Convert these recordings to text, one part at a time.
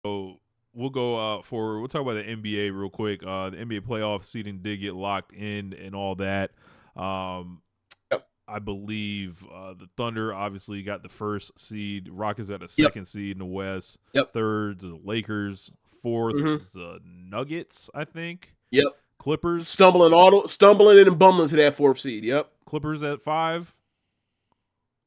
So we'll go we'll talk about the NBA real quick. The NBA playoff seeding did get locked in and all that. Um, Yep. I believe the Thunder obviously got the first seed. Rockets got the Yep. second seed in the West. Yep. Third, the Lakers. Fourth, Mm-hmm. the Nuggets, I think. Yep. Clippers. Stumbling and bumbling to that fourth seed. Yep. Clippers at 5.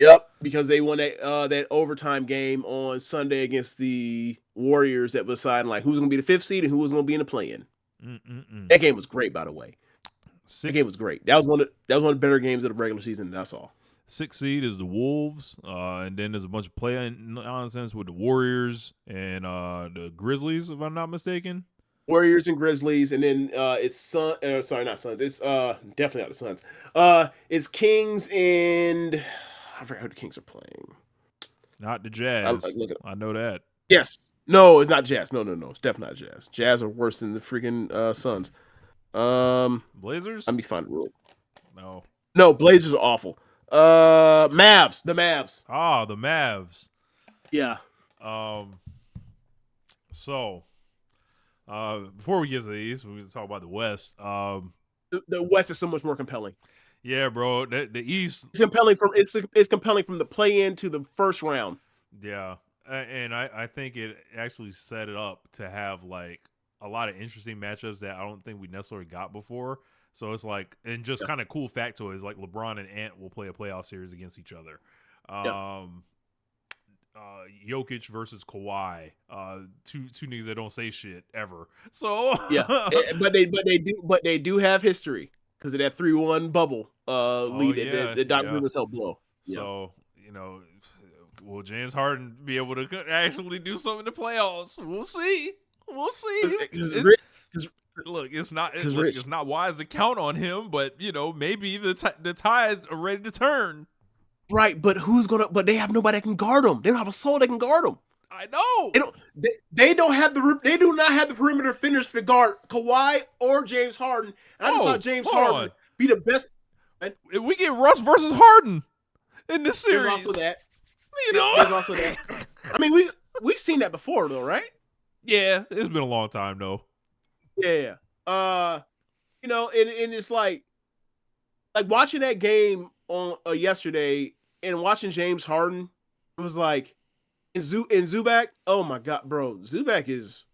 Yep. Because they won that overtime game on Sunday against the Warriors that was deciding like who's going to be the fifth seed and who was going to be in the play-in. Mm-mm-mm. That game was great, by the way. That Six game was great. That was one of the better games of the regular season that I saw. Sixth seed is the Wolves, and then there's a bunch of play nonsense with the Warriors and the Grizzlies, if I'm not mistaken. Warriors and Grizzlies, and then it's sorry, not Suns. It's definitely not the Suns. It's Kings and I forgot who the Kings are playing. Not the Jazz. Look at I know that. Yes. No, it's not Jazz. No. It's definitely not Jazz. Jazz are worse than the freaking Suns. Blazers? Let me find the rule. No. No, Blazers are awful. Mavs. The Mavs. Ah, the Mavs. Yeah. So, before we get to the East, we're going to talk about the West. The West is so much more compelling. Yeah, bro. The East. It's compelling from the play-in to the first round. Yeah. And I think it actually set it up to have like a lot of interesting matchups that I don't think we necessarily got before. So it's like, and just kind of cool factoids like LeBron and Ant will play a playoff series against each other. Jokic versus Kawhi, two niggas that don't say shit ever. So yeah, but they do have history because of that 3-1 bubble lead that Doc Rivers helped blow. So will James Harden be able to actually do something in the playoffs? We'll see. Look, it's not wise to count on him, but maybe the tides are ready to turn. Right, but But they have nobody that can guard them. They don't have a soul that can guard them. I know. They do not have the perimeter finish to guard Kawhi or James Harden. And I just thought James Harden be the best. And if we get Russ versus Harden in this series, there's also that. There's also that. I mean, we've seen that before though, right? Yeah, it's been a long time though. Yeah. And it's like watching that game on yesterday and watching James Harden, it was like, and Zubac, oh my god, bro, Zubac is.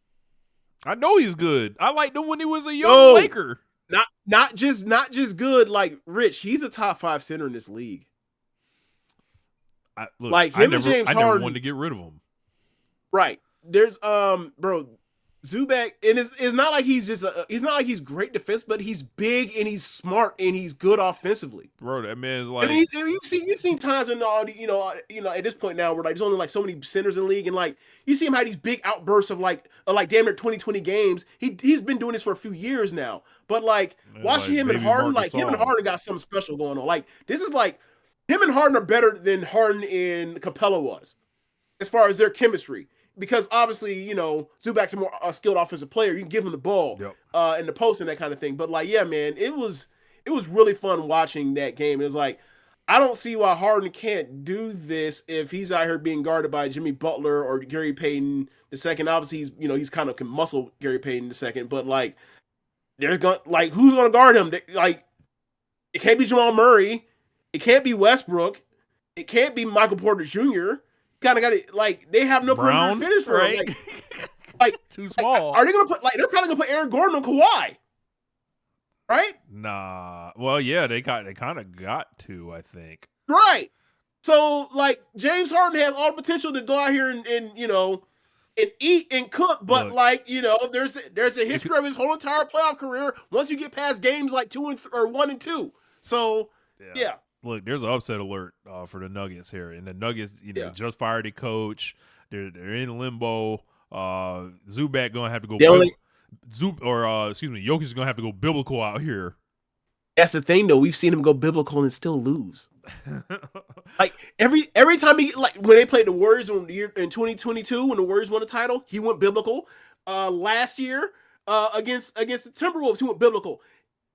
I know he's good. I liked him when he was a young Laker. Not just good. Like Rich, he's a top 5 center in this league. I never wanted to get rid of him. Right. There's bro, Zubac, and it's not like he's great defense, but he's big and he's smart and he's good offensively. Bro, that man's like. I mean, you've seen times in all at this point now where like there's only like so many centers in the league, and like you see him have these big outbursts of like damn near 20 games. He's been doing this for a few years now, but like watching him and Harden, like him and Harden got something special going on. Like this is like him and Harden are better than Harden and Capella was as far as their chemistry. Because obviously, Zubac's a more skilled offensive player. You can give him the ball in the post and that kind of thing. But like, yeah, man, it was really fun watching that game. It was like, I don't see why Harden can't do this if he's out here being guarded by Jimmy Butler or Gary Payton II. Obviously, he's kind of can muscle Gary Payton II. But like, who's gonna guard him? Like, it can't be Jamal Murray. It can't be Westbrook. It can't be Michael Porter Jr. Kind of got it. Like they have no perimeter finish for him. Like too small. Are they gonna put they're probably gonna put Aaron Gordon on Kawhi, right? Nah. Well, yeah, they kind of got to. I think. Right. So like James Harden has all the potential to go out here and eat and cook, but there's a history of his whole entire playoff career. Once you get past games like 1 and 2, so yeah. Look, there's an upset alert for the Nuggets here, and the Nuggets, just fired a coach. They're in limbo. Zubac gonna have to go. Jokic's gonna have to go biblical out here. That's the thing, though. We've seen him go biblical and still lose. Like every time when they played the Warriors in 2022 when the Warriors won the title, he went biblical. Last year against the Timberwolves, he went biblical.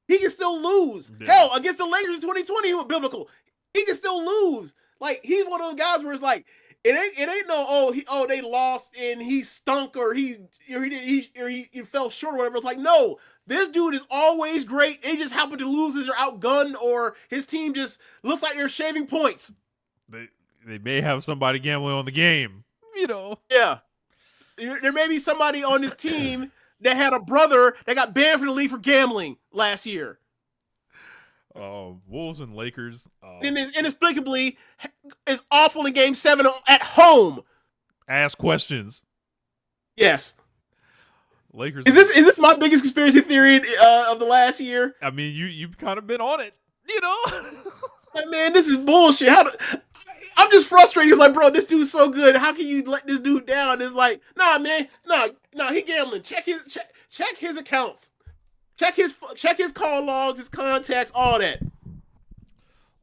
He can still lose. Yeah. Hell, against the Lakers in 2020, he went biblical. He can still lose. Like, he's one of those guys where it's like, it ain't no they lost and he stunk or he fell short or whatever. It's like, no, this dude is always great. They just happen to lose as they're outgunned or his team just looks like they're shaving points. They may have somebody gambling on the game, you know. Yeah, there may be somebody on this team that had a brother that got banned from the league for gambling last year. Wolves and Lakers. And inexplicably is awful in Game 7 at home. Ask questions. Yes. Lakers. Is this my biggest conspiracy theory of the last year? I mean, you've kind of been on it, you know. Like, man, this is bullshit. I'm just frustrated. It's like, bro, this dude's so good. How can you let this dude down? It's like, nah, man, nah, he gambling. Check his accounts. Check his call logs, his contacts, all that.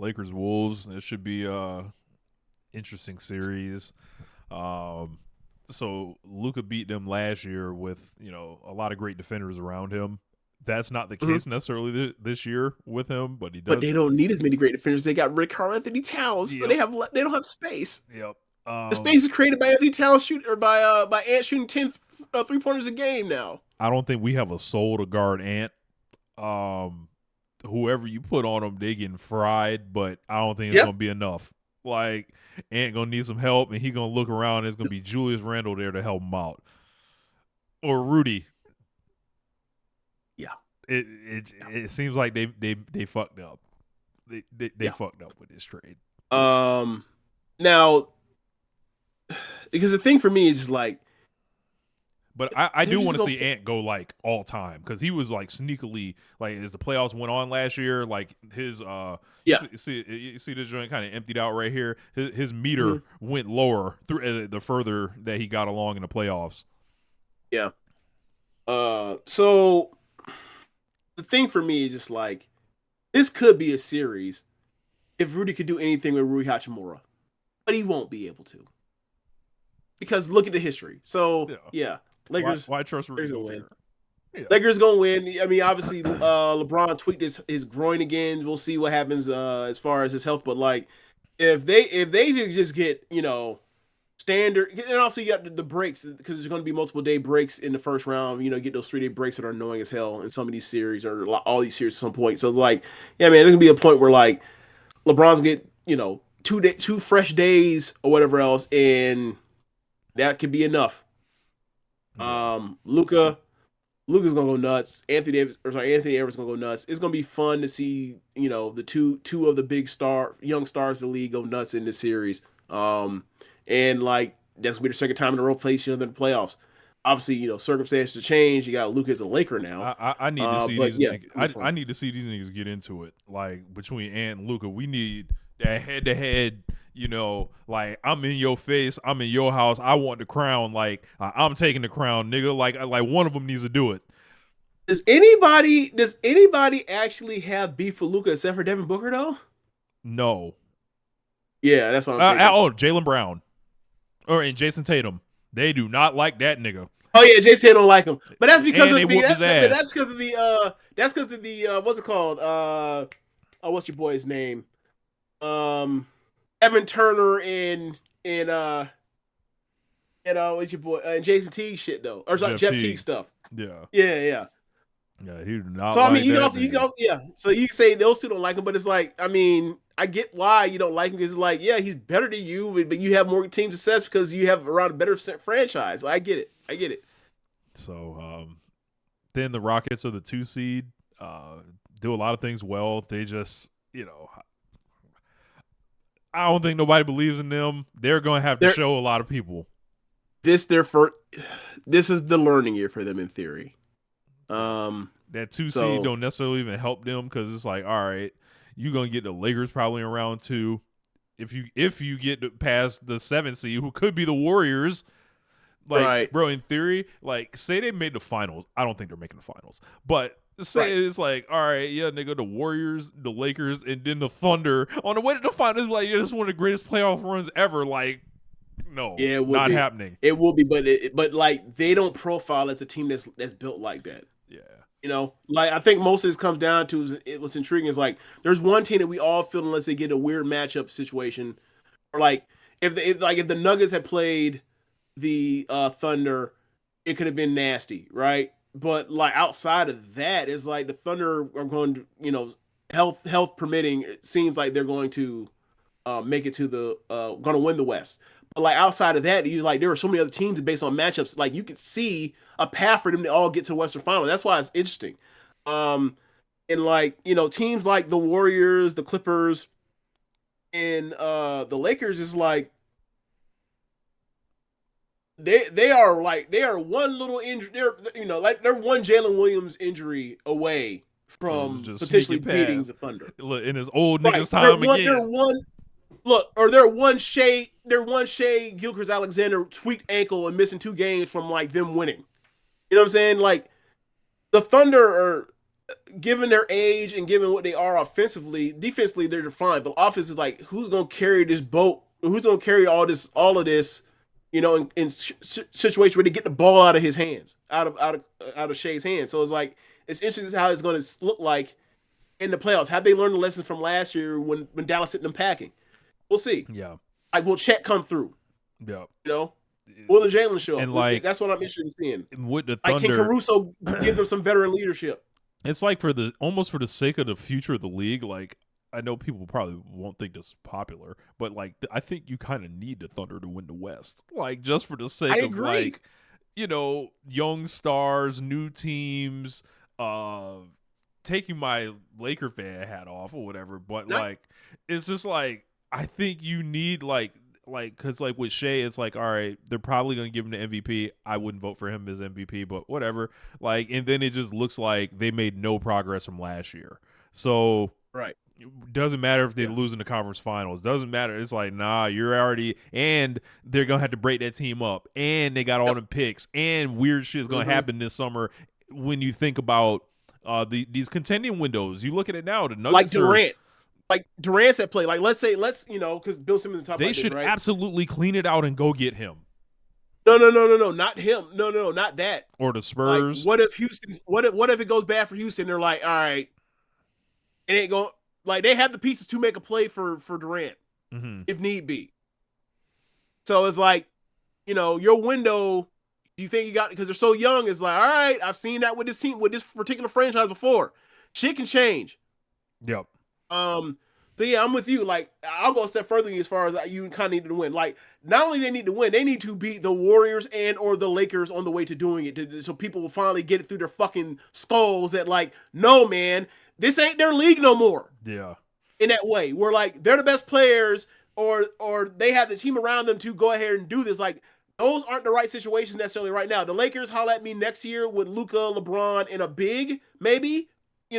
Lakers Wolves. This should be interesting series. So Luka beat them last year with, you know, a lot of great defenders around him. That's not the case necessarily this year with him, but he does. But they don't need as many great defenders. They got Karl-Anthony Towns, so they don't have space. Yep. The space is created by Anthony Towns by Ant shooting 10 3-pointers a game now. I don't think we have a soul to guard Ant. Whoever you put on him, they getting fried, but I don't think it's gonna be enough. Like, Ant gonna need some help, and he gonna look around. And it's gonna be Julius Randle there to help him out, or Rudy. Yeah, it seems like they fucked up. They fucked up with this trade. Now, because the thing for me is just like, but I do want to see Ant go like all time, because he was like sneakily, like, as the playoffs went on last year, like his you see this joint kind of emptied out right here. His meter went lower through the further that he got along in the playoffs. Yeah. So the thing for me is just like, this could be a series if Rudy could do anything with Rui Hachimura, but he won't be able to, because look at the history. So yeah. Lakers. Why trust Rudy to win? Yeah. Lakers gonna win. I mean, obviously, LeBron tweaked his groin again. We'll see what happens as far as his health. But like, if they just get, you know, standard, and also you got the breaks, because there's going to be multiple day breaks in the first round. You know, get those 3-day breaks that are annoying as hell in some of these series, or all these series at some point. So like, yeah, man, there's gonna be a point where like LeBron's gonna get, you know, 2 fresh days or whatever else, and that could be enough. Luka's gonna go nuts. Anthony Edwards gonna go nuts. It's gonna be fun to see, you know, the two of the big young stars of the league go nuts in this series. And like, that's gonna be the second time in a row facing in the playoffs. Obviously, you know, circumstances change. You got Luka as a Laker now. I need to see these niggas. I need to see these niggas get into it. Like, between Ant and Luka, we need that head to head. You know, like, I'm in your face, I'm in your house, I want the crown. Like, I'm taking the crown, nigga. Like one of them needs to do it. Does anybody actually have beef with Luka except for Devin Booker though? No. Yeah, that's what I'm thinking. Jaylen Brown and Jason Tatum. They do not like that nigga. Oh yeah, Jason Tatum don't like him, but that's because that's because of the what's it called? What's your boy's name? Evan Turner and what's your boy and Jason Teague shit though, or sorry, Jeff Teague stuff. Yeah. Yeah, he do not. So like I mean, you can that also so you can say those two don't like him, but it's like, I mean, I get why you don't like him, because it's like, yeah, he's better than you, but you have more team success because you have around a better franchise. I get it. So then the Rockets are the 2 seed. Do a lot of things well. They just, you know, I don't think nobody believes in them. They're going to have to show a lot of people. This is the learning year for them in theory. That 2 seed don't necessarily even help them, because it's like, all right, you're going to get the Lakers probably in round 2. If you get past the 7 seed, who could be the Warriors. Like, right. Bro, in theory, like, say they made the finals. I don't think they're making the finals. But say it's like, all right, yeah, nigga, the Warriors, the Lakers, and then the Thunder on the way to the finals. Like, yeah, this is one of the greatest playoff runs ever. Like, no, not happening. It will be, but like, they don't profile as a team that's built like that. Yeah, you know, like, I think most of this comes down to what's intriguing is like, there's one team that we all feel unless they get a weird matchup situation, or like, if the Nuggets had played the Thunder, it could have been nasty, right? But like outside of that, it's like the Thunder are going to, health permitting, it seems like they're going to make it to the going to win the West. But like outside of that, you like there are so many other teams based on matchups. Like you could see a path for them to all get to the Western Final. That's why it's interesting. Um, and like teams like the Warriors, the Clippers, and the Lakers is like they are one little injury. They're one Jalen Williams injury away from just potentially sneaking beating past the Thunder. in his old Right. niggas time They're again. one look, or they're one Shea Gilchrist Alexander tweaked ankle and missing 2 games from like them winning. You know what I'm saying? Like the Thunder are, given their age and given what they are offensively, defensively they're fine, but offense is like who's gonna carry this boat? Who's gonna carry all of this? In situations where they get the ball out of his hands, out of Shea's hands. So it's like it's interesting how it's going to look like in the playoffs. Have they learned the lessons from last year when Dallas hit them packing? We'll see. Yeah. Like, will Chet come through? Yeah. Will the Jalen show up? And like that's what I'm interested in seeing. with the Like, can Thunder, Caruso give them some veteran leadership? it's like almost for the sake of the future of the league. Like I know people probably won't think this is popular, but like I think you kind of need the Thunder to win the West. Like just for the sake of agree. like young stars, new teams. Taking my Laker fan hat off or whatever, but like it's just like I think you need like because like with Shea, it's like all right, they're probably gonna give him the MVP. I wouldn't vote for him as MVP, but whatever. Like, and then it just looks like they made no progress from last year. So Right. doesn't matter if they lose in the conference finals. Doesn't matter. It's like, nah, you're already, and they're gonna have to break that team up, and they got all them picks, and weird shit's gonna happen this summer. When you think about these contending windows, you look at it now. The Nuggets like Durant. Like Durant's at play. Like let's because Bill Simmons talked about they this, should right? absolutely clean it out and go get him. No, not him. No, not that. Or the Spurs. Like, what if Houston's? What if it goes bad for Houston? They're like, all right, it ain't going. Like they have the pieces to make a play for Durant if need be. So it's like, your window. Do you think you got because they're so young? It's like, all right, I've seen that with this team with this particular franchise before. Shit can change. Yep. So yeah, I'm with you. Like, I'll go a step further as far as you kind of need to win. Like, not only they need to win, they need to beat the Warriors and or the Lakers on the way to doing it, so people will finally get it through their fucking skulls that like, no man, this ain't their league no more. Yeah. In that way, where like they're the best players, or they have the team around them to go ahead and do this. Like, those aren't the right situations necessarily right now. The Lakers holler at me next year with Luka, LeBron, and a big maybe,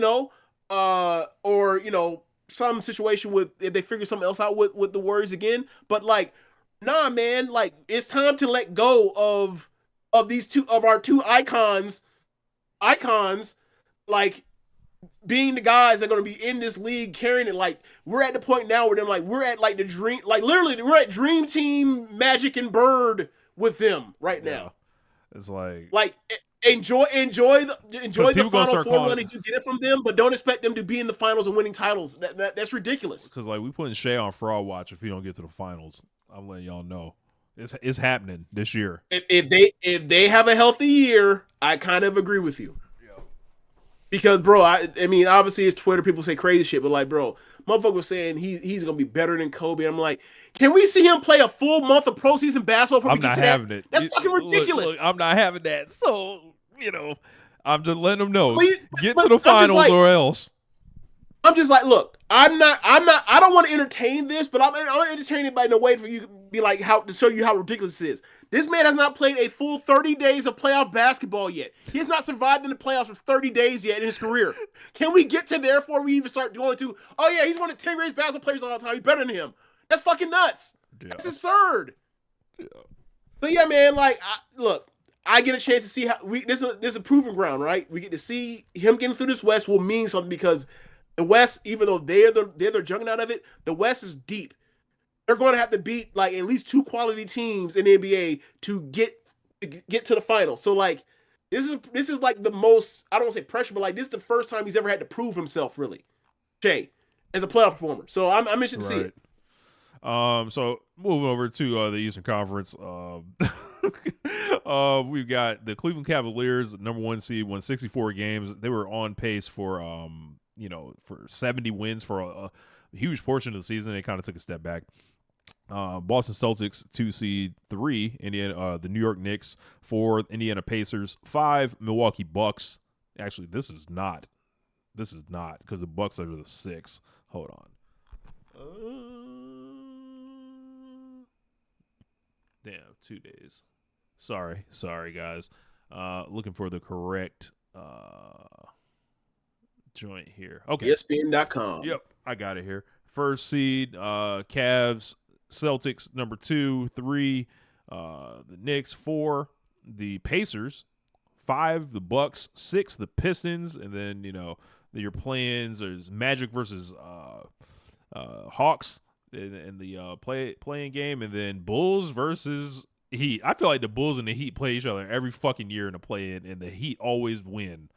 or some situation with if they figure something else out with the Warriors again. But like, nah, man, like it's time to let go of our two icons, like being the guys that are going to be in this league carrying it. Like we're at the point now where we're at like the dream, like literally we're at Dream Team, Magic and Bird with them right now. It's like enjoy the Final Four when you get it from them, but don't expect them to be in the finals and winning titles. That's ridiculous. Because like we putting Shea on fraud watch if he don't get to the finals. I'm letting y'all know it's happening this year. If they have a healthy year, I kind of agree with you. Yeah. Because bro, I mean, obviously it's Twitter, people say crazy shit, but like, bro, motherfucker was saying he's gonna be better than Kobe. I'm like, can we see him play a full month of pro season basketball? I'm not having it. That's fucking ridiculous. Look, I'm not having that. So I'm just letting them know. Get but to the finals or else. I'm just like, look, I don't want to entertain this, but I'm entertaining it by no way for you to be like to show you how ridiculous this is. This man has not played a full 30 days of playoff basketball yet. He has not survived in the playoffs for 30 days yet in his career. Can we get to there before we even start going to, oh yeah, he's one of the 10 greatest basketball players of all time. He's better than him. That's fucking nuts. Yeah. That's absurd. Yeah. But yeah, man, like, look, I get a chance to see how this is a proving ground, right? We get to see him getting through this West will mean something because the West, even though they're the juggernaut of it, the West is deep. They're going to have to beat like at least 2 quality teams in the NBA to get to the final. So like, this is like the most, I don't want to say pressure, but like this is the first time he's ever had to prove himself really, Shea, as a playoff performer. So I'm interested to see it. So moving over to the Eastern Conference, we've got the Cleveland Cavaliers, number 1 seed, won 64 games. They were on pace for for 70 wins for a huge portion of the season. They kind of took a step back. Boston Celtics 2 seed, 3 Indiana, the New York Knicks, 4 Indiana Pacers, 5 Milwaukee Bucks. Actually, this is not because the Bucks are the 6. Hold on. Damn, 2 days. Sorry, guys. Looking for the correct joint here. Okay. ESPN.com. Yep, I got it here. First seed, Cavs, Celtics, number 2, 3, the Knicks, 4, the Pacers, 5, the Bucks, 6, the Pistons, and then your plans. There's Magic versus Hawks in the playing game, and then Bulls versus Heat. I feel like the Bulls and the Heat play each other every fucking year in the play-in, and the Heat always win.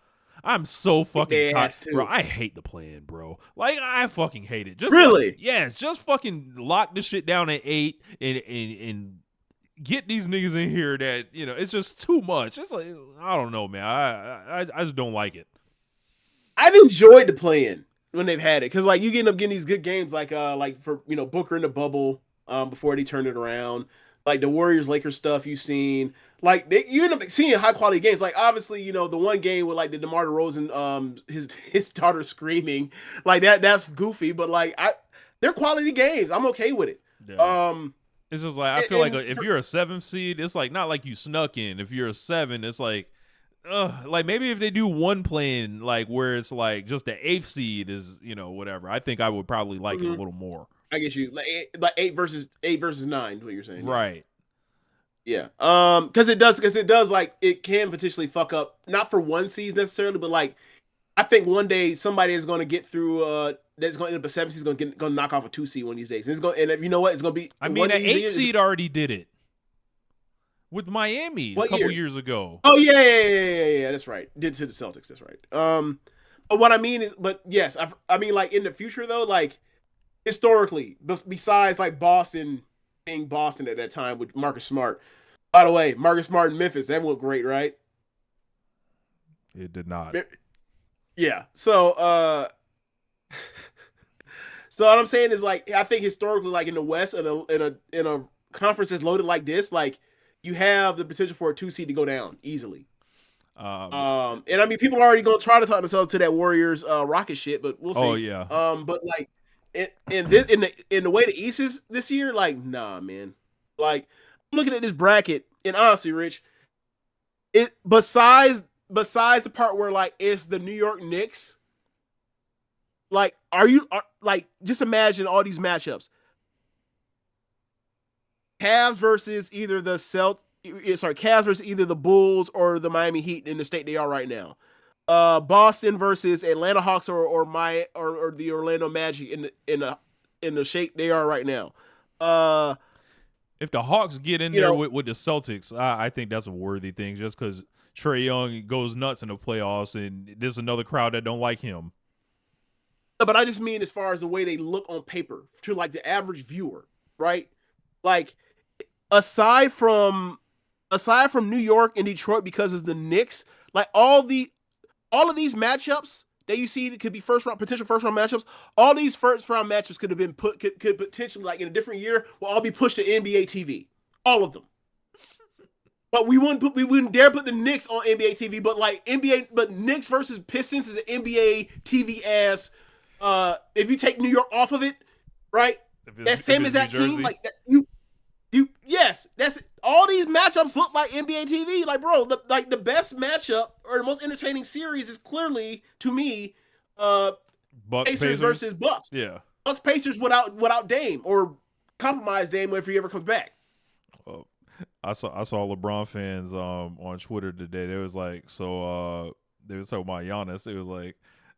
I'm so fucking tired, bro. I hate the play-in, bro. Like, I fucking hate it. Just really? Yes, just fucking lock this shit down at 8 and get these niggas in here that, it's just too much. It's like, I don't know, man. I just don't like it. I've enjoyed the play-in when they've had it, because like you end up getting these good games, like for Booker in the bubble before they turned it around, like the Warriors Lakers stuff you've seen, like you end up seeing high quality games. Like obviously the one game with like the DeMar DeRozan his daughter screaming, like that's goofy, but like they're quality games. I'm okay with it. Yeah. It's just like I feel like if you're a 7th seed, it's like not like you snuck in. If you're a 7, it's like maybe if they do one play-in, like where it's like just the 8th seed is whatever. I think I would probably like it a little more. I get you, like 8 versus 9. What you're saying, right? Yeah. Because it does like it can potentially fuck up, not for one season necessarily, but like I think one day somebody is going to get through. That's going to end up a 7 seed, going to knock off a 2 seed one of these days. And it's going, and you know what? It's going to be. I mean, an 8 seed already did it with Miami a couple years ago. Oh yeah. That's right. Did to the Celtics. That's right. But what I mean is, but yes, I mean, like in the future though, like historically, besides like Boston being Boston at that time with Marcus Smart. By the way, Marcus Smart in Memphis, that went great, right? It did not. Yeah. So so what I'm saying is, like, I think historically, like in the West, in a conference that's loaded like this, like you have the potential for a 2 seed to go down easily. And I mean, people are already gonna try to talk themselves to that Warriors Rocket shit, but we'll see. Oh yeah. But like in the way the East is this year, like nah, man. Like I'm looking at this bracket, and honestly, Rich, it besides the part where like it's the New York Knicks. Like, like just imagine all these matchups. Cavs versus either the Cavs versus either the Bulls or the Miami Heat in the state they are right now. Boston versus Atlanta Hawks or the Orlando Magic in the shape they are right now. If the Hawks get in there with the Celtics, I think that's a worthy thing, just because Trae Young goes nuts in the playoffs, and there's another crowd that don't like him. But I just mean as far as the way they look on paper to like the average viewer, right? Like aside from New York and Detroit, because of the Knicks, like all of these matchups that you see that could be potential first round matchups, all these first round matchups could have been could potentially, like in a different year, will all be pushed to NBA TV. All of them. But we wouldn't dare put the Knicks on NBA TV, but Knicks versus Pistons is an NBA TV ass. If you take New York off of it, right? That same as that team, like that, yes, that's all these matchups look like NBA TV. Like, bro, the best matchup or the most entertaining series is clearly, to me, Pacers versus Bucks. Yeah, Bucks Pacers without Dame or compromise Dame if he ever comes back. Oh, I saw LeBron fans on Twitter today. They was like, so they was talking about Giannis. It was like,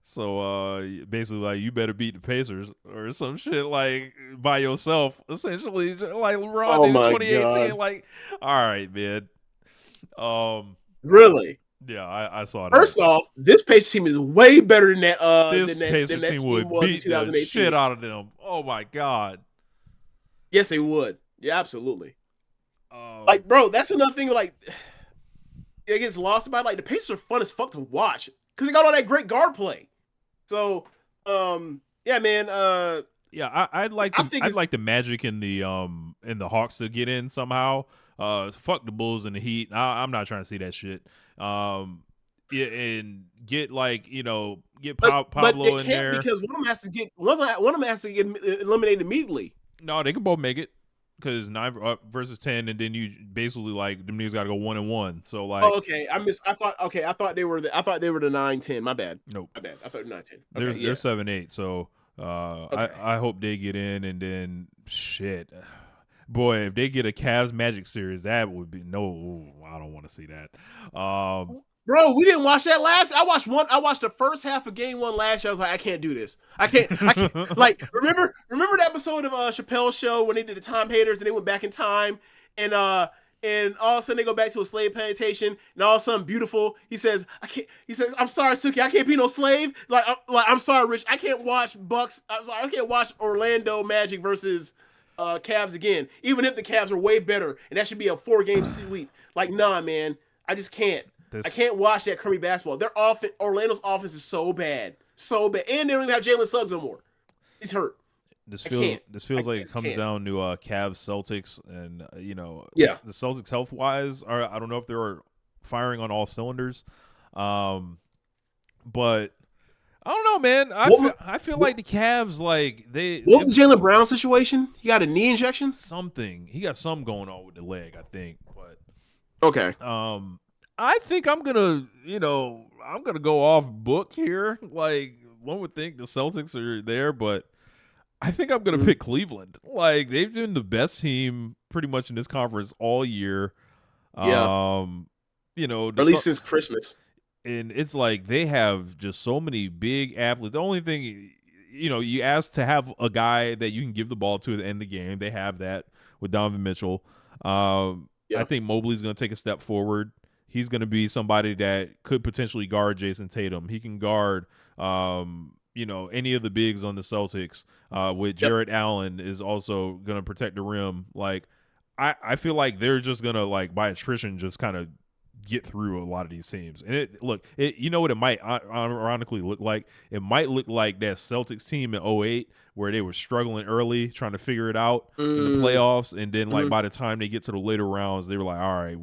so basically like you better beat the Pacers or some shit like by yourself, essentially, like LeBron in 2018. God. Like, all right, man. Really? Yeah, I saw that. First off, this Pacers team is way better than that. This Pacers team would beat the shit out of them. Oh my god. Yes, they would. Yeah, absolutely. Um, Like, bro, that's another thing. Like, it gets lost about. Like, the Pacers are fun as fuck to watch because they got all that great guard play. So, yeah, man. yeah, I'd like I the think I'd it's like the Magic and the Hawks to get in somehow. Fuck the Bulls and the Heat. I'm not trying to see that shit. Yeah, and get like get but they Pablo in can't there. because one of them has to get eliminated immediately. No, they can both make it because 9 versus 10, and then you basically like them niggas got to go 1-1. So Oh, like, okay. I thought. Okay, I thought they were the 9-10. My bad. nope. My bad. I thought 9-10. Okay, They're yeah. 7-8. So Okay. I hope they get in, and then shit. Boy, if they get a Cavs Magic series, that would be no. Ooh, I don't want to see that. Bro, we didn't watch that last. I watched one. I watched the first half of game one last year. I was like, I can't do this. I can't. I can't. Like, remember the episode of Chappelle's show when they did the time haters and they went back in time and all of a sudden they go back to a slave plantation and all of a sudden beautiful. He says, I can't. He says, I'm sorry, Suki, I can't be no slave. I'm sorry, Rich. I can't watch Bucks. I'm sorry, I can't watch Orlando Magic versus Cavs again. Even if the Cavs are way better and that should be a 4-game sweep. Like, nah, man. I just can't. I this can't watch that crummy basketball. Their offense, Orlando's offense is so bad, so bad, and they don't even have Jalen Suggs no more. He's hurt. this I feels can't. this feels like I it just comes can't. down to Cavs Celtics, and Yeah. the Celtics health wise are I don't know if they're firing on all cylinders, but I don't know, man. What, I feel what, like the Cavs like what was the Jalen Brown situation? He got a knee injection. something he got something going on with the leg, I think, but Okay. I think I'm gonna go off book here. Like one would think the Celtics are there, but I think I'm gonna Mhm. pick Cleveland. Like they've been the best team pretty much in this conference all year. Yeah. Um, Or at least since Christmas. and it's like they have just so many big athletes. The only thing you ask to have a guy that you can give the ball to at the end of the game. They have that with Donovan Mitchell. I Yeah. think Mobley's going to take a step forward. He's going to be somebody that could potentially guard Jason Tatum. He can guard, any of the bigs on the Celtics. With Yep. Jarrett Allen is also going to protect the rim. Like, I feel like they're just going to like by attrition just kind of get through a lot of these teams. And you know what it might ironically look like? It might look like that Celtics team in '08 where they were struggling early, trying to figure it out in the Mm, playoffs, and then like mhm, by the time they get to the later rounds, they were like, all right,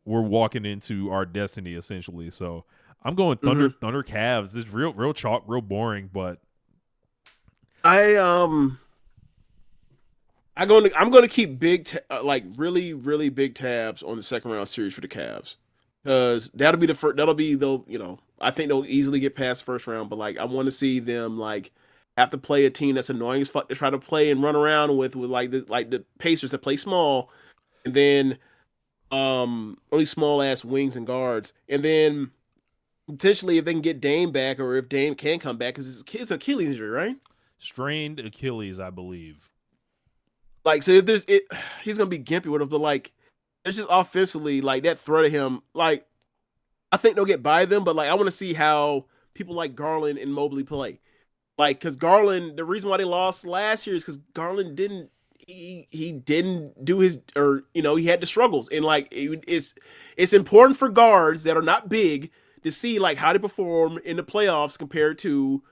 we're walking into our destiny essentially. So I'm going mhm. Thunder Cavs. This real chalk, real boring, but I I'm going to keep like really really big tabs on the second round series for the Cavs because that'll be the first. That'll be I think they'll easily get past first round, but like I want to see them like have to play a team that's annoying as fuck to try to play and run around with like the Pacers that play small, and then only small ass wings and guards, and then potentially if they can get Dame back or if Dame can come back because it's Achilles injury, right? strained Achilles, I believe. Like, so if there's it, he's gonna be gimpy with him, but like, it's just offensively, like that threat of him, like I think they'll get by them, but like I want to see how people like Garland and Mobley play. Like, because Garland, the reason why they lost last year is because Garland didn't he didn't do his or he had the struggles and like it's important for guards that are not big to see like how they perform in the playoffs compared to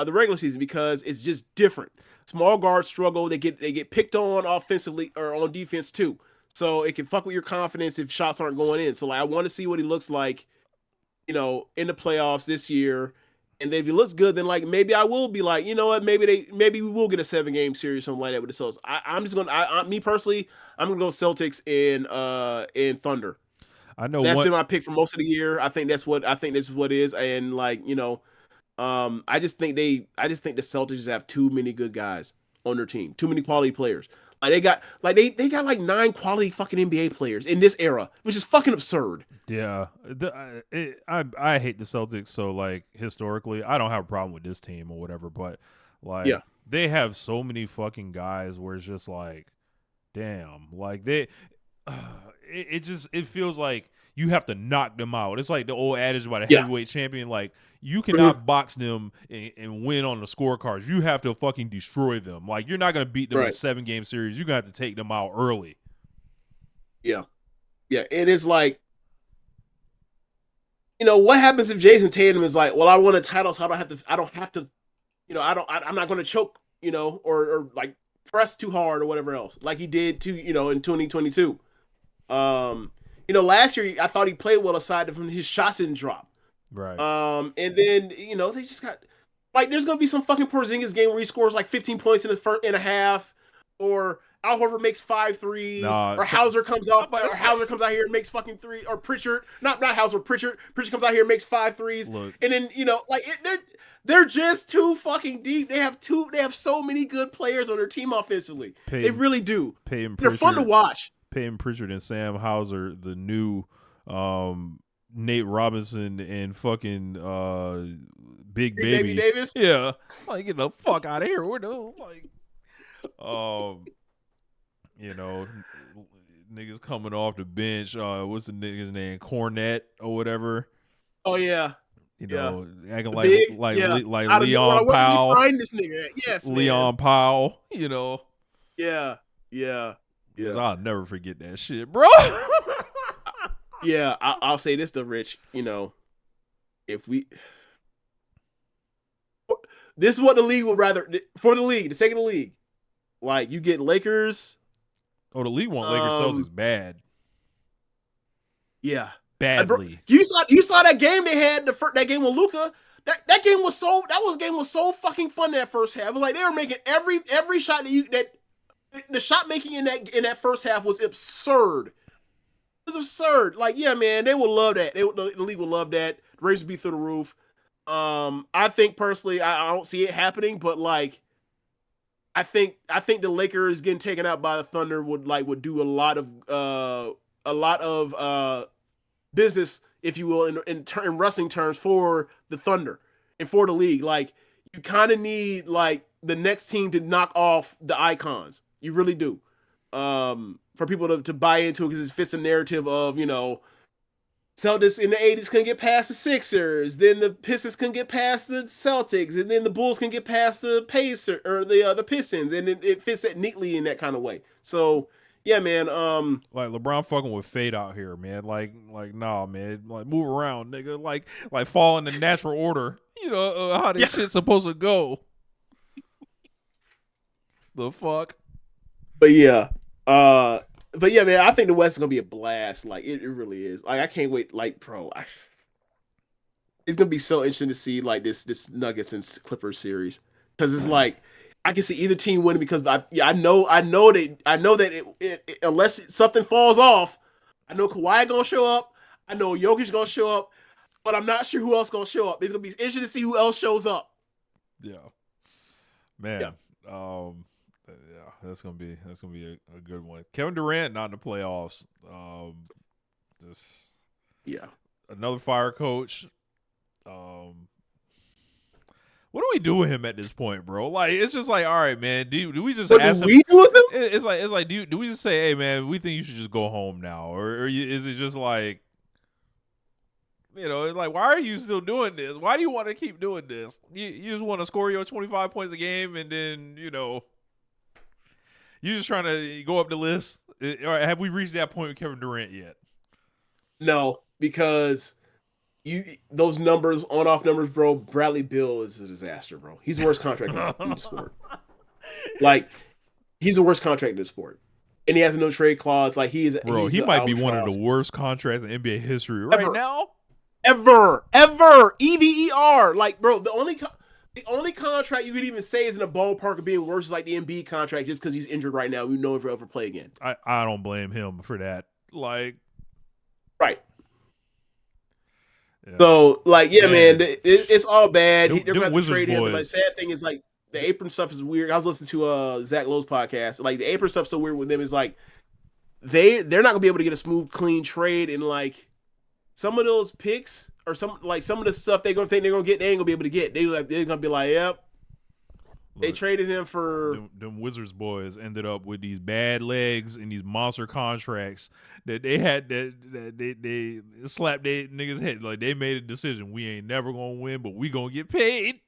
the regular season because it's just different. Small guards struggle; they get picked on offensively or on defense too. So it can fuck with your confidence if shots aren't going in. So like I want to see what he looks like, in the playoffs this year. And if he looks good, then like maybe I will be like, you know what, maybe we will get a 7-game series, something like that with the Celtics. I'm just gonna me personally, I'm gonna go Celtics in Thunder. I know That's one. been my pick for most of the year. I think this is what it is. And like, I just think the Celtics have too many good guys on their team, too many quality players. They got like 9 quality fucking NBA players in this era, which is fucking absurd. Yeah, I hate the Celtics. So like historically, I don't have a problem with this team or whatever. But like Yeah. they have so many fucking guys where it's just like, damn, like it feels like you have to knock them out. It's like the old adage about a Yeah. heavyweight champion. Like, you Mhm. cannot box them and win on the scorecards. You have to fucking destroy them. Like, you're not going to beat them in a Right. 7-game series. You're going to have to take them out early. Yeah. Yeah. It is like, what happens if Jason Tatum is like, well, I won a title, so I don't have to, I'm not going to choke, or like press too hard or whatever else, like he did to, in 2022. Last year I thought he played well aside from his shots didn't drop. Right. And then, they just got, like, there's going to be some fucking Porzingis game where he scores like 15 points in his first in a half, or Al Horford makes 5 threes, or Hauser comes out here and makes fucking 3, or Pritchard, not Hauser, Pritchard comes out here and makes 5 threes. Look, and then, like, they're just too fucking deep. They have so many good players on their team offensively. They really do. They're fun to watch. Peyton Pritchard and Sam Hauser, the new Nate Robinson and fucking Big Baby Davis. Yeah, like, get the fuck out of here. We're doing like, niggas coming off the bench. What's the nigga's name? Cornette or whatever. Oh yeah. Acting like Leon Powell. Find this nigga. Yes, Leon Powell. Yeah. I'll never forget that shit, bro. Yeah, I'll say this to Rich. If we, this is what the league would rather, for the sake of the league. Like, you get Lakers. Oh, the league want Lakers Celtics bad. Yeah, badly. You saw that game they had, that game with Luka. That game was so fucking fun that first half. It was like they were making every shot that the shot making in that first half was absurd. It was absurd. Like, yeah, man, they will love that. The league will love that. The ratings will be through the roof. I think personally, I don't see it happening, but like, I think the Lakers getting taken out by the Thunder would do a lot of business, if you will, in wrestling terms for the Thunder and for the league. Like, you kind of need like the next team to knock off the Icons. You really do. For people to buy into it, because it fits the narrative of, Celtics in the 80s couldn't get past the Sixers, then the Pistons couldn't get past the Celtics, and then the Bulls can get past the Pacers or the Pistons, and it fits it neatly in that kind of way. So yeah, man. Like, LeBron fucking with fate out here, man. Like, nah, man. Like, move around, nigga. Like fall in the natural order. How this shit's supposed to go. The fuck. But yeah, man, I think the West is gonna be a blast. Like, it really is. Like, I can't wait. Like, bro, it's gonna be so interesting to see like this Nuggets and Clippers series, because it's like I can see either team winning, because I know that it unless something falls off, I know Kawhi gonna show up. I know Jokic gonna show up, but I'm not sure who else gonna show up. It's gonna be interesting to see who else shows up. Yeah, man. Yeah. That's gonna be a good one. Kevin Durant not in the playoffs. Another fire coach. What do we do with him at this point, bro? Like, it's just like, all right, man. Do we just ask him? We do with him? It's like do we just say, hey, man, we think you should just go home now, or is it just like, it's like, why are you still doing this? Why do you want to keep doing this? You just want to score your 25 points a game, and then you just trying to go up the list? Or have we reached that point with Kevin Durant yet? No, because those numbers, on-off numbers, bro. Bradley Beal is a disaster, bro. He's the worst contract in the sport. Like, he's the worst contract in the sport, and he has a no trade clause. Like, he might be one of the worst contracts in NBA history right now. Ever, EVER. Like, bro, the only contract you could even say is in a ballpark of being worse is like the Embiid contract, just because he's injured right now. We know if he'll ever play again. I don't blame him for that. Like, right. Yeah. So, like, yeah, man, it's all bad. They're about to trade him. But the sad thing is, like, the apron stuff is weird. I was listening to Zach Lowe's podcast. Like, the apron stuff's so weird with them. Is like they're not gonna be able to get a smooth, clean trade, and like some of those picks or some of the stuff they're gonna think they're gonna get, they ain't gonna be able to get. They're gonna be like, yep. They Look, traded him for them Wizards boys ended up with these bad legs and these monster contracts that they had that they slapped their niggas head. Like they made a decision. We ain't never gonna win, but we gonna get paid.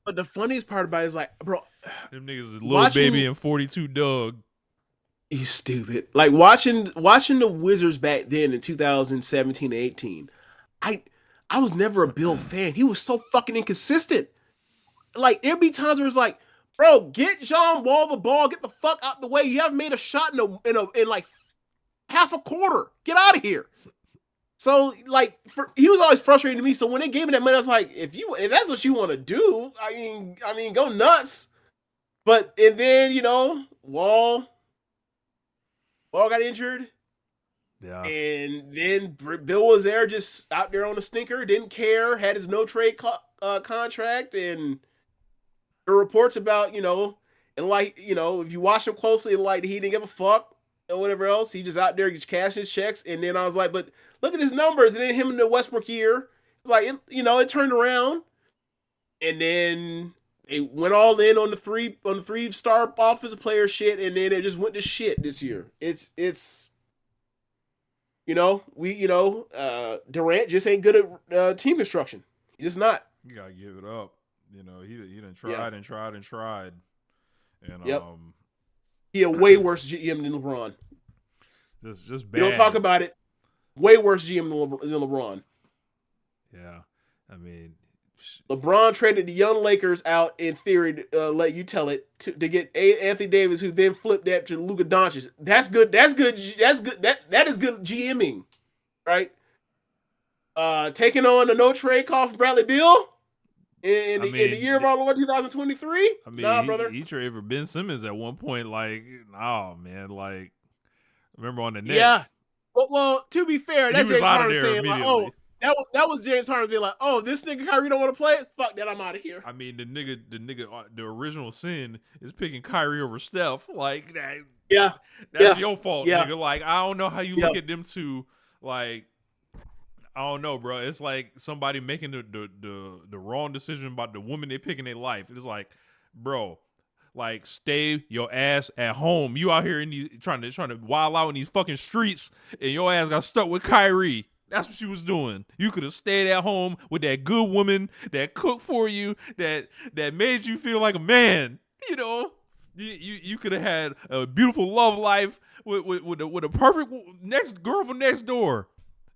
But the funniest part about it is like, bro, Them niggas is little baby watching and 42 Doug. you stupid. Like watching the Wizards back then in 2017 and 18. I I was never a Bill fan. He was so fucking inconsistent. Like there'd be times where it's like, bro, get John Wall the ball, get the fuck out the way. You haven't made a shot in like half a quarter. Get out of here. So like he was always frustrating to me. So when they gave me that money, I was like, if that's what you want to do, I mean, go nuts. But and then Wall got injured, Yeah. and then Bill was there, just out there on the stinker, didn't care, had his no trade contract, and the reports about and like if you watch him closely, like he didn't give a fuck and whatever else, he just out there just cashing his checks. And then I was like, but look at his numbers, and then him in the Westbrook year, it's like it turned around, and then they went all in on the three-star offensive player shit, and then it just went to shit this year. It's Durant just ain't good at team construction. He's just not. You gotta give it up. He done tried and tried and tried. And Yep. He a way worse GM than LeBron. Just bad. You don't talk about it. Way worse GM than LeBron. Yeah. I mean, LeBron traded the young Lakers out in theory, let you tell it, to get Anthony Davis, who then flipped that to Luka Doncic. That's good. That's good. That's good. That is good GMing, right? Taking on the no trade call from Bradley Beal in the year of our Lord 2023. I mean, nah, brother. He traded for Ben Simmons at one point. Like, oh man, like remember on the Nets? Yeah. Well, to be fair, that's James Harden saying like, oh. That was James Harden being like, oh, this nigga Kyrie don't want to play? Fuck that, I'm out of here. I mean, the original sin is picking Kyrie over Steph. Like that. Yeah. That's your fault, nigga. Like I don't know how you look at them two. Like I don't know, bro. It's like somebody making the wrong decision about the woman they pick in their life. It's like, bro, like stay your ass at home. You out here in these trying to wild out in these fucking streets, and your ass got stuck with Kyrie. That's what you was doing. You could have stayed at home with that good woman that cooked for you, that made you feel like a man. You could have had a beautiful love life with a perfect girl from next door.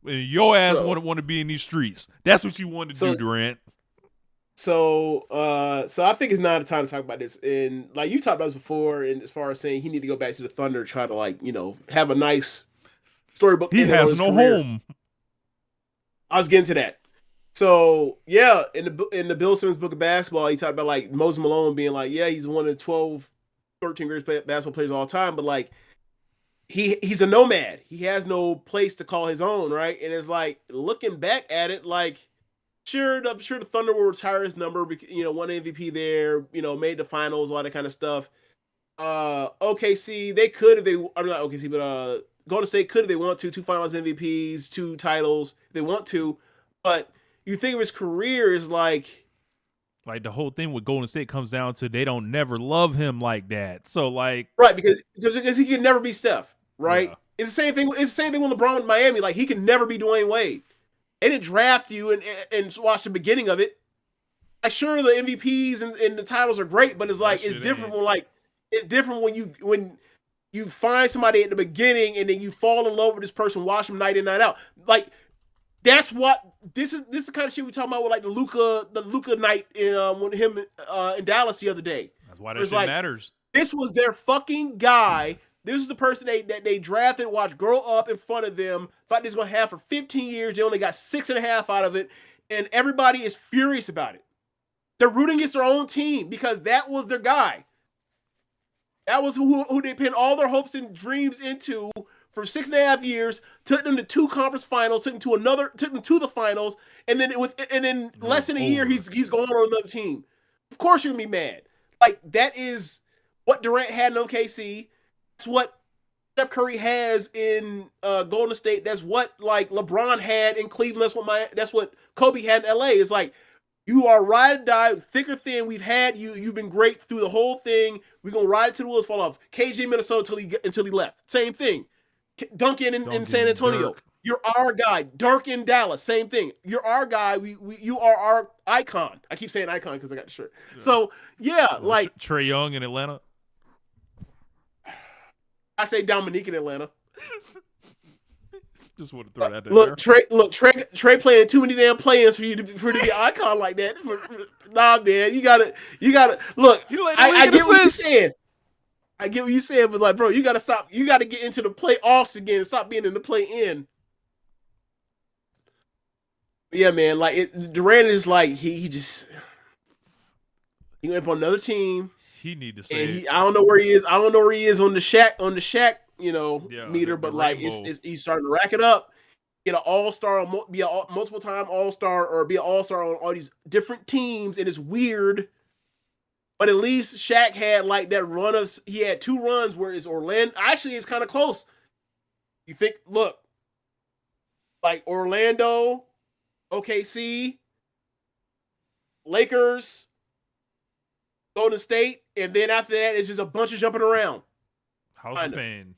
And your ass want to be in these streets. That's what you wanted to do, Durant. So I think it's not the time to talk about this. And like you talked about this before, and as far as saying he need to go back to the Thunder, try to have a nice storybook. He has no home. I was getting to that. So yeah, in the Bill Simmons book of basketball, he talked about like Moses Malone being like, yeah, he's one of the 12, 13 greatest basketball players of all time, but like he's a nomad. He has no place to call his own, right? And it's like looking back at it, like I'm sure the Thunder will retire his number, won MVP there, made the finals, all that kind of stuff. OKC, they could if they, I'm not OKC, but Golden State could if they want to, 2 finals MVPs, 2 titles, if they want to. But you think of his career as like the whole thing with Golden State comes down to they don't never love him like that. So like right, because he can never be Steph, right? Yeah. It's the same thing. It's the same thing with LeBron in Miami. Like he can never be Dwayne Wade. They didn't draft you and watch the beginning of it. Like sure, the MVPs and the titles are great, but it's like it's different when you find somebody at the beginning and then you fall in love with this person, watch them night in, night out. Like that's what this is the kind of shit we talking about with like the Luka night when him in Dallas the other day. That's why that shit matters. This was their fucking guy. This is the person that they drafted, watched grow up in front of them. Thought they was gonna have for 15 years. They only got 6.5 out of it, and everybody is furious about it. They're rooting against their own team because that was their guy. That was who they pinned all their hopes and dreams into for 6.5 years. Took them to 2 conference finals. Took them to the finals, and then less than a year he's going on another team. Of course you're gonna be mad. Like that is what Durant had in OKC. That's what Steph Curry has in Golden State. That's what like LeBron had in Cleveland. That's what Kobe had in LA. It's like You are ride or die, thick or thin. We've had you. You've been great through the whole thing. We're gonna ride it to the wheels fall off. KJ Minnesota until he left. Same thing. Duncan in San Duncan, Antonio. Dirk. You're our guy. Dirk in Dallas. Same thing. You're our guy. You are our icon. I keep saying icon because I got the shirt. So yeah, like Trae Young in Atlanta. I say Dominique in Atlanta. Just want to throw that in look, there. Trey playing too many damn play-ins for you to be an icon like that. Nah, man, you gotta look. I get what you're saying. I get what you're saying, but like, bro, you gotta stop. You gotta get into the playoffs again and stop being in the play-in. Yeah, man, like Durant is like he went up on another team. He need to say. I don't know where he is. I don't know where he is on the Shaq meter, but like he's starting to rack it up. Get an all-star, be a multiple-time all-star, or be an all-star on all these different teams, and it's weird. But at least Shaq had like that run of. He had 2 runs where it's Orlando. Actually, it's kind of close. You think? Look, like Orlando, OKC, Lakers, Golden State, and then after that, it's just a bunch of jumping around. House of Pain.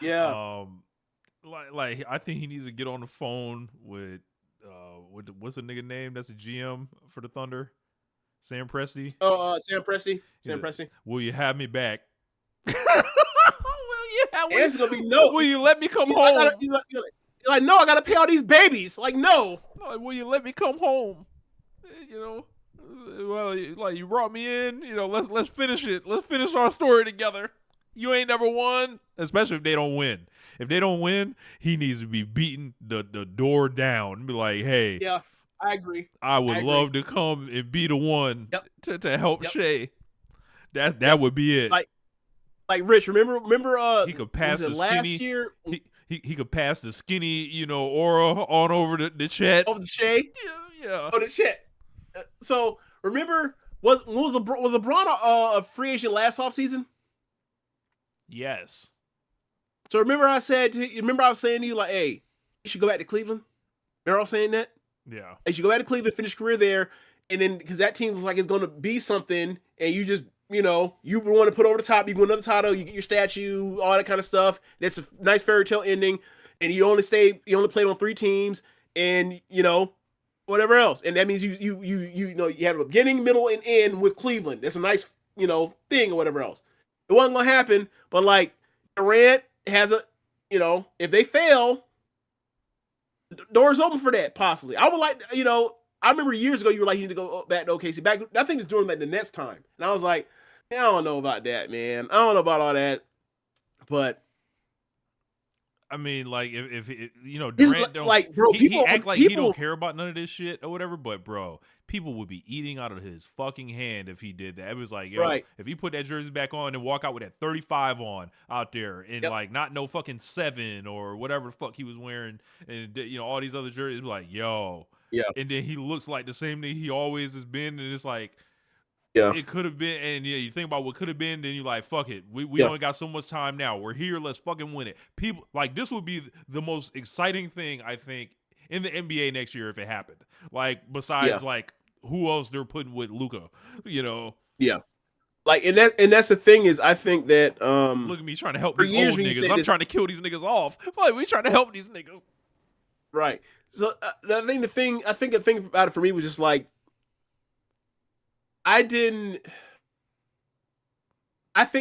Yeah. Like I think he needs to get on the phone with what's the nigga name that's a GM for the Thunder? Sam Presti. Oh, Sam Presti. Presti. Will you have me back? It's gonna be no. Will you let me come home? He's like, no, I gotta pay all these babies. Like, no. Like, will you let me come home? You know, well, like you brought me in. You know, let's finish it. Let's finish our story together. You ain't never won, especially if they don't win. If they don't win, he needs to be beating the door down and be like, hey. Yeah, I agree. I would love to come and be the one to help Shea. That would be it. Like Rich, remember he could pass the last skinny year. He could pass the skinny, aura on over the Chet. Over the Shea? Yeah. Oh, the Chet. So remember, was LeBron a free agent last offseason? Yes. So remember I was saying to you, like, hey, you should go back to Cleveland? Remember I was saying that? Yeah. You should go back to Cleveland, finish career there, and then because that team was like it's going to be something, and you just, you want to put over the top, you win another title, you get your statue, all that kind of stuff. That's a nice fairy tale ending, and you only played on 3 teams, and whatever else, and that means you have a beginning, middle, and end with Cleveland. That's a nice thing or whatever else. It wasn't gonna happen, but like Durant has a, if they fail, the door's open for that possibly. I would like, I remember years ago you were like, you need to go back to OKC. I think it's during like the Nets time, and I was like, I don't know about that, man. I don't know about all that, but I mean, like if Durant don't like, bro, he act like he don't care about none of this shit or whatever, but bro, people would be eating out of his fucking hand if he did that. It was like, if he put that jersey back on and walk out with that 35 on out there and like not no fucking 7 or whatever the fuck he was wearing, and all these other jerseys, like and then he looks like the same thing he always has been, and it's like. Yeah, it could have been, and you think about what could have been, then you're like, fuck it. We only got so much time now. We're here. Let's fucking win it. People like this would be the most exciting thing I think in the NBA next year if it happened. Like besides like who else they're putting with Luka, Yeah. Like and that's the thing is I think that look at me trying to help these old niggas. I'm trying to kill these niggas off. Like we trying to help these niggas. Right. So I think the thing about it for me was just like. I think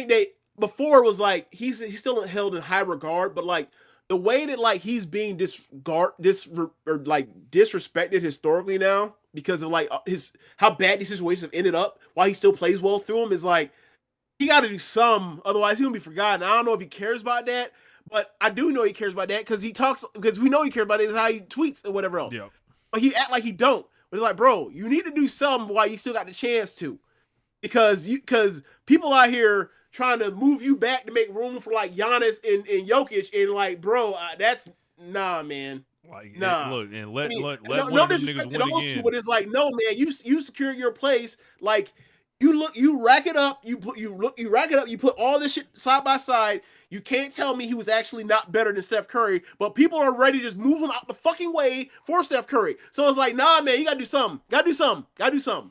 they before it was like he's still held in high regard, but like the way that like he's being disrespected historically now because of like how bad these situations have ended up while he still plays well through them is like he got to do some, otherwise he's gonna be forgotten. I don't know if he cares about that, but I do know he cares about that because we know he cares about it is how he tweets or whatever else. Yeah. But he act like he don't. But it's like, bro, you need to do something while you still got the chance to, because people out here trying to move you back to make room for like Giannis and Jokic, and like, bro, that's nah, man. Like, nah. Look, and let no one of them disrespect niggas to win those again. two, but it's like, no, man, you secure your place. Like, You rack it up, you rack it up, you put all this shit side by side. You can't tell me he was actually not better than Steph Curry, but people are ready to just move him out the fucking way for Steph Curry. So it's like, nah, man, you gotta do something. Gotta do something.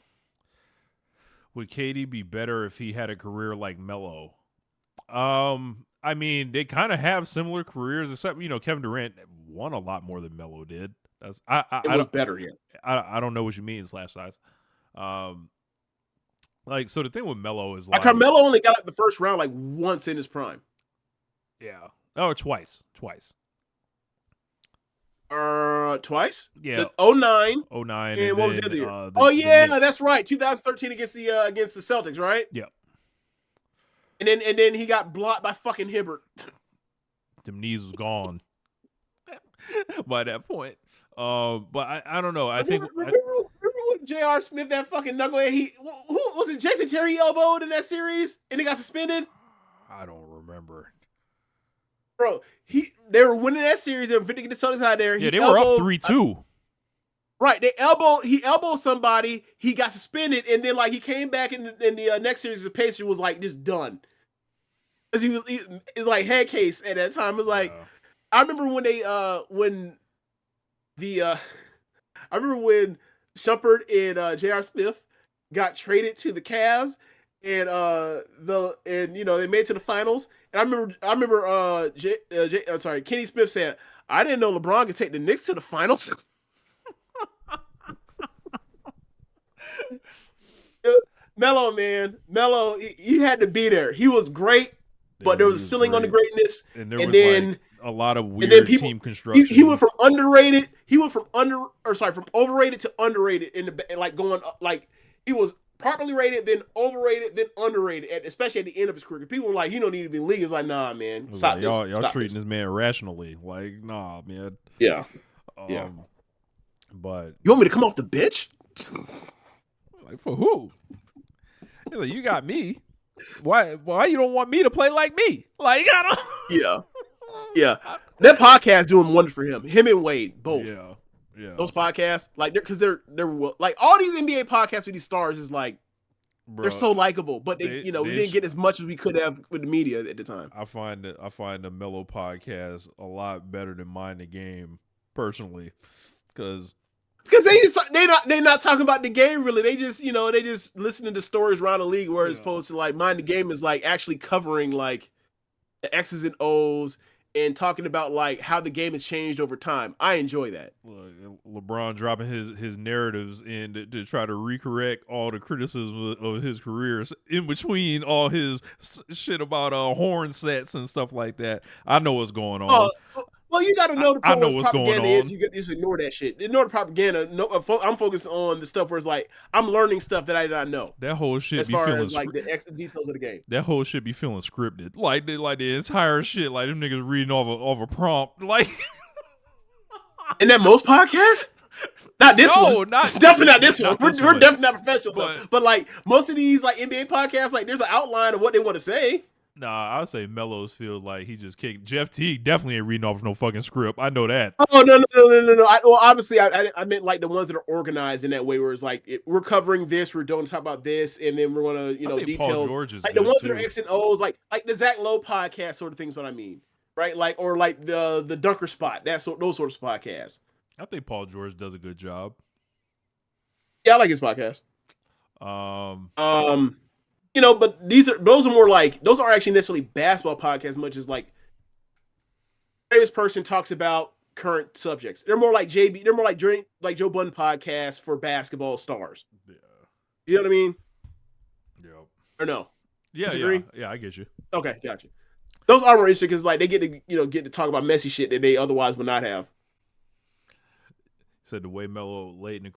Would KD be better if he had a career like Melo? I mean, they kind of have similar careers, except Kevin Durant won a lot more than Melo did. That's It was better, yeah. I don't know what you mean slash size. Like, so the thing with Melo is like Carmelo only got out the first round like once in his prime. Yeah. Oh, twice. Twice? Yeah. 09. 09. And what was the other year? That's right. 2013 against the Celtics, right? Yeah. And then he got blocked by fucking Hibbert. Them knees was gone by that point. But I don't know. I think remember when J.R. Smith, that fucking knucklehead, who was it? Jason Terry elbowed in that series and he got suspended? I don't remember. Bro, they were winning that series. They were 50 to Celtics out there. Yeah, they were up 3-2. Right, he elbowed somebody. He got suspended, and then like he came back in the next series. The Pacers was like just done because he was like head case at that time. It was like I remember when I remember when Shumpert and J.R. Smith got traded to the Cavs, and they made it to the finals. And I remember Kenny Smith said, "I didn't know LeBron could take the Knicks to the finals." Melo, man, he had to be there. He was great, but there was a ceiling on the greatness, and there was like a lot of weird team construction. He went from underrated. From overrated to underrated going up. Like he was properly rated, then overrated, then underrated, especially at the end of his career. People were like, he don't need to be in the league. It's like, nah, man, stop this. Y'all treating this man rationally. Like, nah, man. Yeah. But you want me to come off the bench? Like, for who? He's like, you got me. Why you don't want me to play like me? Like, I don't. Yeah. That podcast doing wonders for him. Him and Wade both. Yeah. Those podcasts, like, they're like all these NBA podcasts with these stars is like, they're so likable, but we didn't get as much as we could have with the media at the time. I find the Melo podcast a lot better than Mind the Game personally, because they not talking about the game really. They just listening to stories around the league, where as opposed to like Mind the Game is like actually covering like the X's and O's and talking about like how the game has changed over time. I enjoy that. LeBron dropping his narratives in to try to recorrect all the criticism of his careers in between all his shit about horn sets and stuff like that. I know what's going on. Well, you got to know I know what's going on. You just ignore that shit. Ignore the propaganda. No, I'm focused on the stuff where it's like I'm learning stuff that I did not know. That whole shit as be far feeling as like the details of the game. That whole shit be feeling scripted. Like the entire shit. Like them niggas reading off a prompt. Like in that most podcasts. Not this one. Definitely not this one. We're definitely not professional. But like most of these like NBA podcasts, like there's an outline of what they want to say. Nah, I would say Melo's feel like he just kicked. Jeff Teague definitely ain't reading off no fucking script. I know that. Oh no. Obviously, I meant like the ones that are organized in that way, where it's like we're covering this, we're going to talk about this, and then we're gonna detail. Paul George is like the ones that are X and O's, like the Zach Lowe podcast, sort of things. What I mean, right? Like or like the Dunker Spot, those sort of podcasts. I think Paul George does a good job. Yeah, I like his podcast. But those are more like those aren't actually necessarily basketball podcasts, much as like famous person talks about current subjects. They're more like JB. They're more like Joe Budden podcasts for basketball stars. Yeah, you know what I mean? Yeah. Or no? Yeah, disagree? Yeah, I get you. Okay, gotcha. Those are more interesting because like they get to talk about messy shit that they otherwise would not have. Said the way Melo late in the